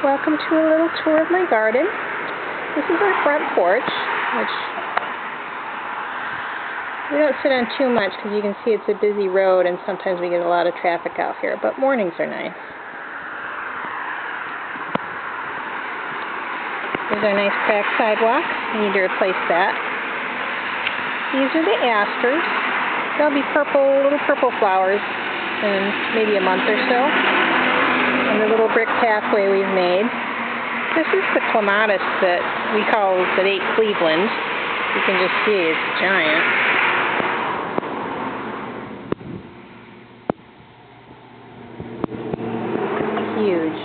Welcome to a little tour of my garden. This is our front porch, which we don't sit on too much because you can see it's a busy road and sometimes we get a lot of traffic out here, but mornings are nice. There's our nice cracked sidewalk. We need to replace that. These are the asters. They'll be purple, little purple flowers in maybe a month or so. And the little brick pathway we've made. This is the clematis that we call that ate Cleveland. You can just see it's giant. Huge.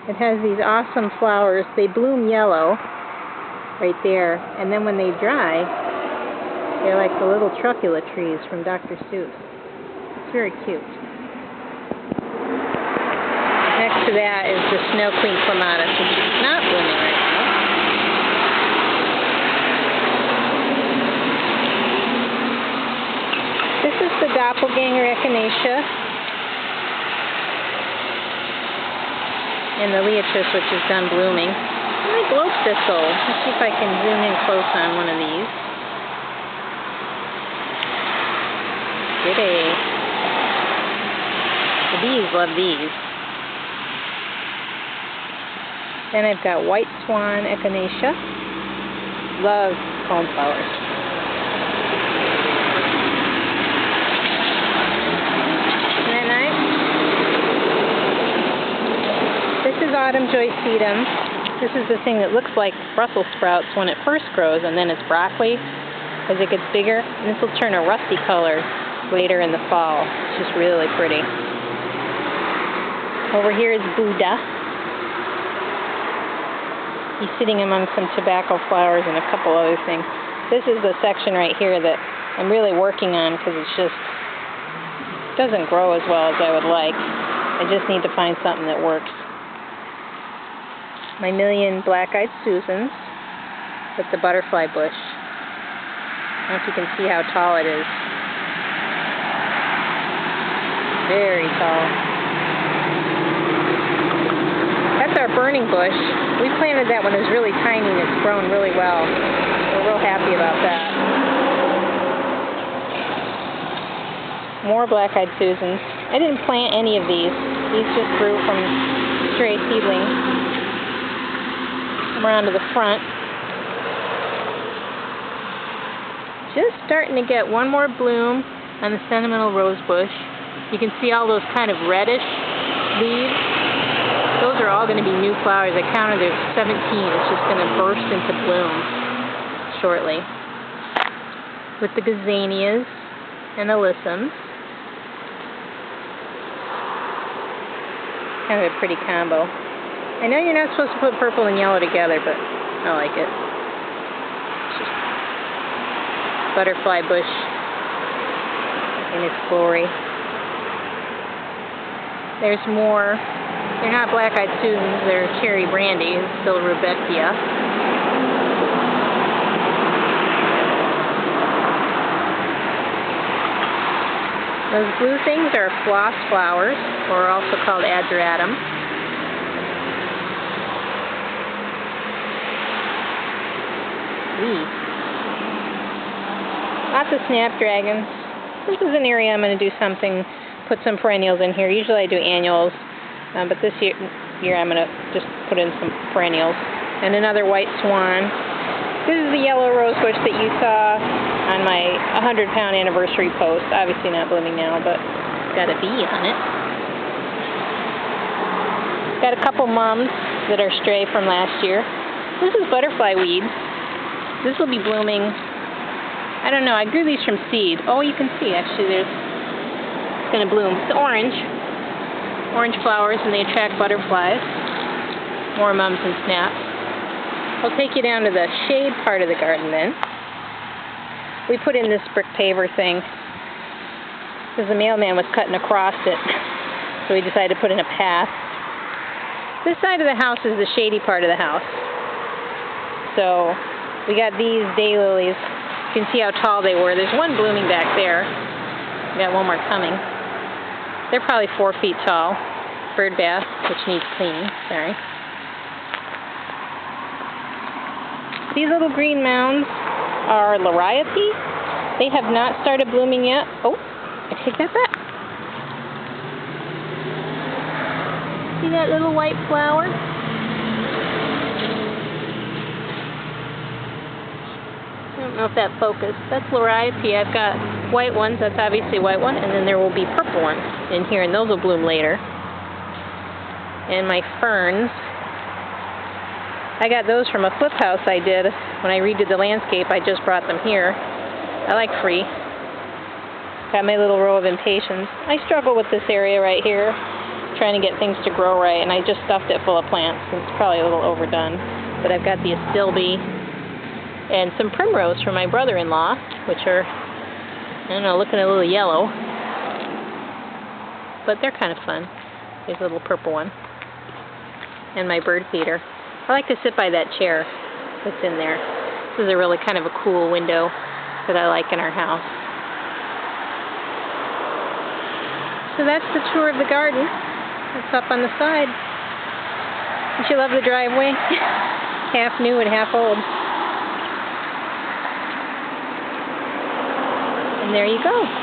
It has these awesome flowers. They bloom yellow right there, and then when they dry, they're like the little truffula trees from Dr. Seuss. It's very cute. Next to that is the Snow Queen clematis, which is not blooming right now. This is the Doppelganger echinacea and the liatris, which is done blooming. And the globe thistle. Let's see if I can zoom in close on one of these. Pretty. The bees love these. Then I've got white swan echinacea. Love coneflowers. And then this is autumn joycetum. This is the thing that looks like Brussels sprouts when it first grows, and then it's broccoli as it gets bigger. And this will turn a rusty color later in the fall. It's just really pretty. Over here is Buddha. He's sitting among some tobacco flowers and a couple other things. This is the section right here that I'm really working on because it doesn't grow as well as I would like. I just need to find something that works. My million black-eyed Susans with the butterfly bush. I don't know if you can see how tall it is. Very tall. That's our burning bush. We planted that when it was really tiny and it's grown really well. We're real happy about that. More black-eyed Susans. I didn't plant any of these. These just grew from stray seedlings. Come around to the front. Just starting to get one more bloom on the sentimental rose bush. You can see all those kind of reddish leaves. Those are all going to be new flowers. I counted there's 17. It's just going to burst into bloom shortly. With the gazanias and alyssums. Kind of a pretty combo. I know you're not supposed to put purple and yellow together, but I like it. It's just butterfly bush in its glory. There's more. They're not black-eyed Susans, they're cherry brandy. It's still rudbeckia. Those blue things are floss flowers, or also called ageratum. Lots of snapdragons. This is an area I'm going to do something, put some perennials in here. Usually I do annuals. But this year I'm going to just put in some perennials. And another white swan. This is the yellow rose bush that you saw on my 100-pound anniversary post. Obviously not blooming now, but it's got a bee on it. Got a couple mums that are stray from last year. This is butterfly weed. This will be blooming. I don't know. I grew these from seed. Oh, you can see actually it's going to bloom. It's orange. Orange flowers, and they attract butterflies. More mums and snaps. I'll take you down to the shade part of the garden then. We put in this brick paver thing because the mailman was cutting across it, so we decided to put in a path. This side of the house is the shady part of the house. So we got these daylilies. You can see how tall they were. There's one blooming back there. We got one more coming. They're probably 4 feet tall. bird bath, which needs cleaning. Sorry. These little green mounds are Liriape. They have not started blooming yet. Oh, I take that back. See that little white flower? I don't know if that focused. That's Liriape. I've got white ones. That's obviously a white one. And then there will be purple ones in here, and those will bloom later. And my ferns. I got those from a flip house I did when I redid the landscape. I just brought them here. I like free. Got my little row of impatiens. I struggle with this area right here, trying to get things to grow right, and I just stuffed it full of plants. It's probably a little overdone. But I've got the astilbe and some primrose from my brother-in-law, which are, I don't know, looking a little yellow. But they're kind of fun. Here's a little purple one. And my bird feeder. I like to sit by that chair that's in there. This is a really kind of a cool window that I like in our house. So that's the tour of the garden. It's up on the side. Don't you love the driveway? Half new and half old. And there you go.